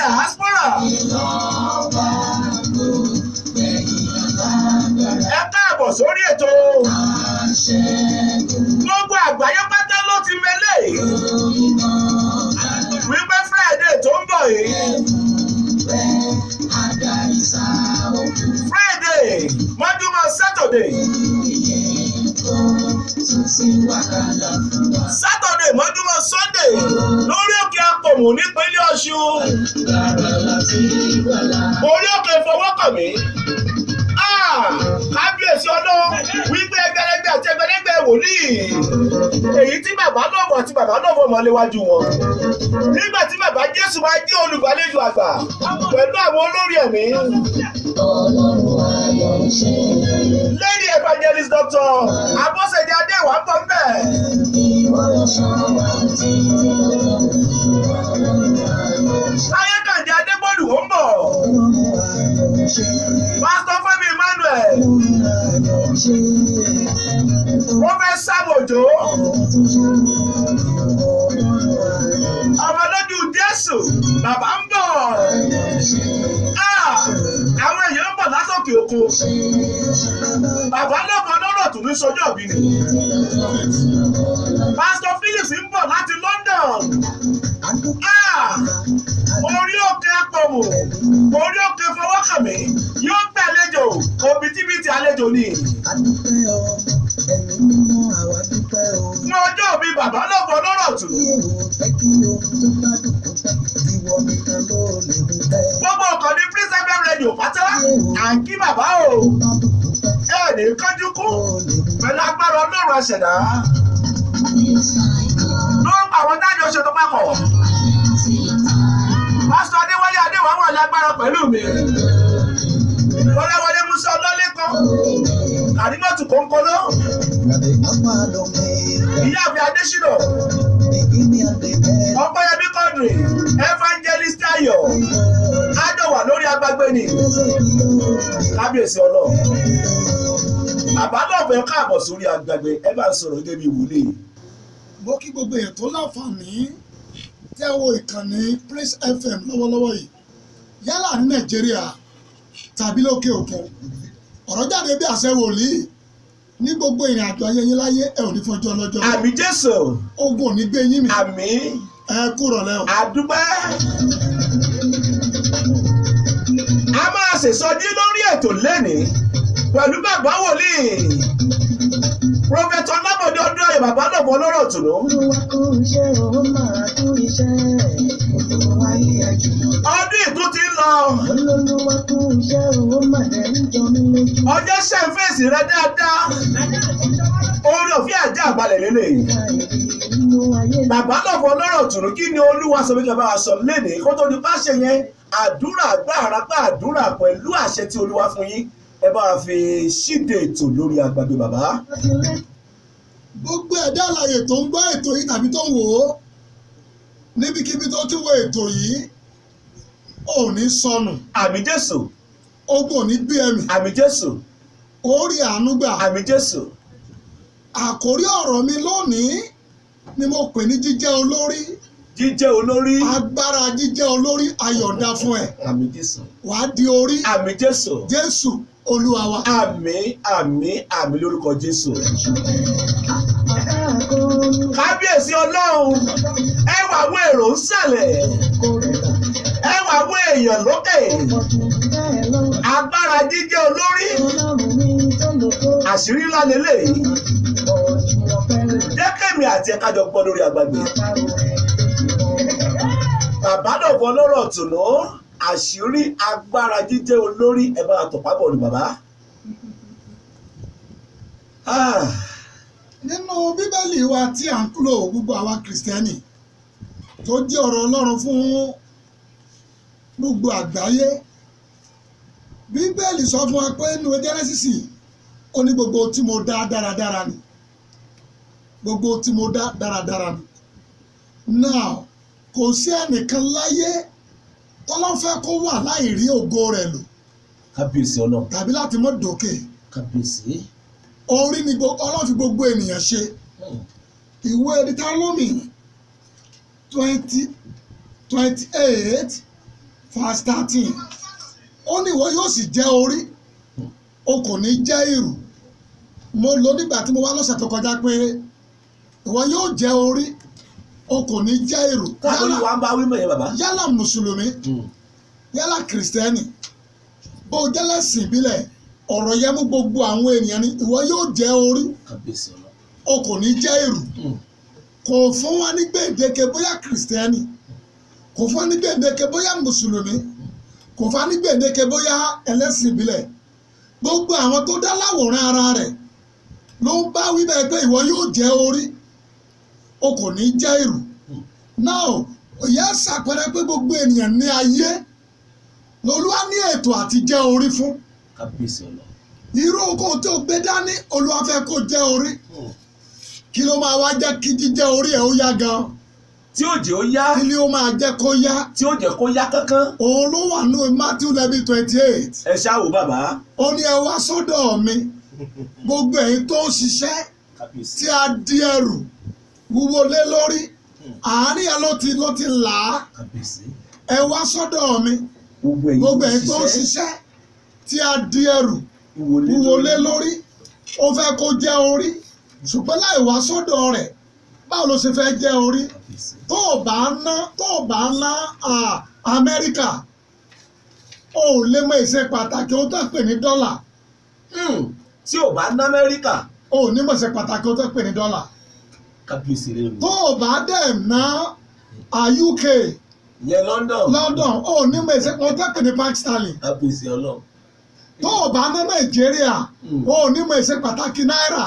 diaspora. Ẹ káàbọ̀ sórí ètò. Gbogbo àgbáyé pátá ló ti mẹ́lẹ̀. Wípé Friday tó ń bọ̀ yìí. Friday mọ́júmọ́ Saturday. Saturday mọ́júmọ́ Sunday lórí òkè Apòmù nípínlẹ̀ Ọ̀ṣun. Orí òkè Ìfọwọ́kànmí. Kábíyèsí Ọlọ́run wípé ẹgbẹ̀lẹ́gbẹ̀ àti ẹgbẹ̀lẹ́gbẹ̀ wòlíì. Èyí tí bàbá lọ́wọ́ àti bàbá lọ́wọ́ mọ́ léwájú wọn. Nígbà tí bàbá Jésù máa jẹ́ olùgbàlejò àgbà pẹ̀lú àwọn olórí ẹ̀mí. Lady Evangelist Dr. Abọ́sẹ̀dé Adéwà ń bọ̀ ńbẹ̀. Táyékàndé Adégbòdù ó ń bọ̀. Pásítọ̀ Fẹ́mi Emmanuel. Prọfẹ̀sà Òjó. Ọmọlójú Jésù bàbá ń bọ̀. Àwọn èèyàn ń bọ̀ látòkè òkun. Bàbá lọ́kàn lọ́rọ̀ tó ní sọjọ́ bí ni. Pásítọ̀ Phillips ń bọ̀ láti London. Orí òkè Apòmù, orí òkè Ìfọwọ́kànmí yóò gbàlejò òbítíbitì àlejò ni. Fún ọjọ́ òbí bàbá lọ́kàn lọ́rọ̀ tù. Gbogbo ọkọ̀ ní Prince FM Radio pátá à ń kí bàbá o. Ní kánjú kú pẹ̀lú agbára Ọlọ́run àṣẹ̀dá. Lórúkọ àwọn dájọ́ ṣètò papọ̀. Pásítọ̀ Adéwálé Adéwà wà lágbára pẹ̀lú mi. Wọléwọlé Musa Ọlọ́lẹ́kan. Àrímọ̀tù Kòńkòló. Ìyáàfin Adésínà. Ọpẹ́yẹmí Quadri. Evangelist Ayọ̀. Adéwà lórí agbágbé ni. Kábíyèsí Ọlọ́run. Bàbá náà fẹ́ káàbọ̀ sórí agbègbè ẹ bá ń sọ̀rọ̀ gẹ́gẹ́ bí wòlíì. Mo kí gbogbo èèyàn tó láǹfààní tẹ́ wo ìkànnì Prince FM lọ́wọ́lọ́wọ́ yìí yálà ní Nàìjíríà tàbí lókè òkun. Ọ̀rọ̀ jáde bí àṣẹ wòlíì ní gbogbo ìrìn àjò ayé yín láyé ẹ ò ní fọjọ́ lọ́jọ́. Àmín Jésù. Ogun ò ní gbé yín mì. Àmín. Ẹ kú rọ̀lẹ́ o. Àdúpẹ́. A máa ṣèsọjí lórí ètò lẹ́nìí pẹ̀lú bàbá wòlíì Prọfẹ̀tọ̀ Olabode Odunayo bàbá náà bọ́ lọ́rọ̀ tùnú. Ọdún ìtún ti ń lọ. Ọjọ́ ṣẹ́fẹ̀sì rẹ dáadáa. Orí òfin àjẹ́ àgbàlẹ̀ lélẹ̀. Bàbá náà bọ́ lọ́rọ̀ tùnú kí ni Olúwa sọ wípé bá wa sọ lénìí kó tó di pàṣẹ yẹn àdúrà gbàrà àdúrà pẹ̀lú àṣẹ tí Olúwa fún yín. Ẹ bá fi ṣíde ètò lórí agbègbè bàbá. Gbogbo ẹ̀dá alààyè tó ń gbọ́ ètò yìí tàbí tó ń wò ó níbikíbi tó ti wo ètò yìí ò ní sọnù. Àmín Jésù. Ogun ò ní gbé ẹ̀mí. Àmín Jésù. Orí àánú gbà. Àmín Jésù. Àkórí ọ̀rọ̀ mi lónìí ni mo pè ní jíjẹ́ olórí. Jíjẹ́ olórí. Agbára jíjẹ́ olórí ayọ̀ǹda fún ẹ. Àmín Jésù. Wàá di orí. Àmín Jésù. Jésù Olúwa wa. Àmín àmín àmín lórúkọ Jésù. Kábíyèsí Ọlọ́run ẹ wà àwọn èrò ń sàlẹ̀ ẹ wà àwọn èèyàn lókè agbára jíjẹ́ olórí àṣírí ńlá lélẹ̀ jẹ́ kẹ́mi àti ẹ̀ka jọ gbọ́ lórí agbègbè. Bàbá náà fọ lọ́rọ̀ tùnú àṣírí agbára jíjẹ́ olórí ẹ bá tọ̀ pápọ̀ ní bàbá. Nínú Bíbélì wa tí à ń lò gbogbo àwa Kìrìsìtẹ́nì tó jẹ́ ọ̀rọ̀ Ọlọ́run fún gbogbo àgbáyé, Bíbélì sọ fún wa pé nínú Jẹ́nẹ́sísì ó ní gbogbo tí mo dá dáradára ni. Gbogbo tí mo dá dáradára ni. Now kò sí ẹnìkan láyé tọ́lọ́run fẹ́ kó wà láì rí ògo rẹ̀ lò. Kábíyèsí Ọlọ́run. Tàbí láti mọ́ dòkè. Kábíyèsí. Orí ni Ọlọ́run fi gbogbo ènìyàn ṣe. Ìwé Deuteronomy 20:28 verse 13 ó ní ìwọ yóò sì jẹ́ orí o kò ní jẹ́ ìrù. Mo lò nígbà tí mo wá lọ́sẹ̀ tó kọjá pé ìwọ yóò jẹ́ orí o kò ní jẹ́ ìrù. táwọn olùwà ń bá wí mọ̀ yẹn bàbá. Yálà mùsùlùmí yálà kìrìsìtẹ́nì bó o jẹ́ lẹ́sìn ìbílẹ̀ ọ̀rọ̀ yẹn mú gbogbo àwọn ènìyàn ní ìwọ yóò jẹ́ orí o kò ní jẹ́ ìrù. Kò fún wa ní gbèǹdéke bóyá kìrìsìtẹ́nì, kò fún wa ní gbèǹdéke bóyá mùsùlùmí, kò fún wa ní gbèǹdéke bóyá ẹlẹ́sìn ìbílẹ̀. Gbogbo àwọn tó dá láwòrán ara rẹ̀ ló ń bá wí bẹ́ẹ̀ pé ìwọ yóò jẹ́ orí o kò ní jẹ́ ìrù. Now òye ṣàpẹẹrẹ pé gbogbo ènìyàn ní ayé lolúwa ní ètò àti jẹ́ orí fún. Irú oko tó gbé dání Olúwa fẹ́ kó jẹ́ orí. Kí ló máa wá jẹ́ kí jíjẹ́ orí ẹ̀ ó yá gan? tí ó jẹ́ ó yá. Kí ni ó máa jẹ́ kó yá? tí ó jẹ́ kó yá kankan. Òun ló wà ní Matthew 11:28. ẹ ṣáà wò bàbá. Ó ní ẹ wá sọ́dọ̀ mi gbogbo ẹ̀yin tó ń ṣiṣẹ́ tí a di ẹrù wúwo lé lórí àárín ẹ ló ti là á. Ẹ wá sọ́dọ̀ mi gbogbo ẹ̀yin tó ń ṣiṣẹ́ tí a di ẹrù wúwo lé lórí. Ó fẹ́ kó jẹ́ orí ṣùgbọ́n láì wá sọ́dọ̀ rẹ̀ báwo ló ṣe fẹ́ jẹ́ orí? Tó o bá ná Amẹ́ríkà o ò lè mọ ìṣe pàtàkì ohun tó ń pè ní dọ́là. tí o bá ná Amẹ́ríkà o ò ní mọ̀ ìṣe pàtàkì ohun tó ń pè ní dọ́là. Tó o bá dẹ̀ ná UK ìyẹn London o ò ní mọ̀ ìṣe ohun tó ń pè ní pound sterling. Tó o bá ná Nàìjíríà o ò ní mọ̀ ìṣe pàtàkì náírà.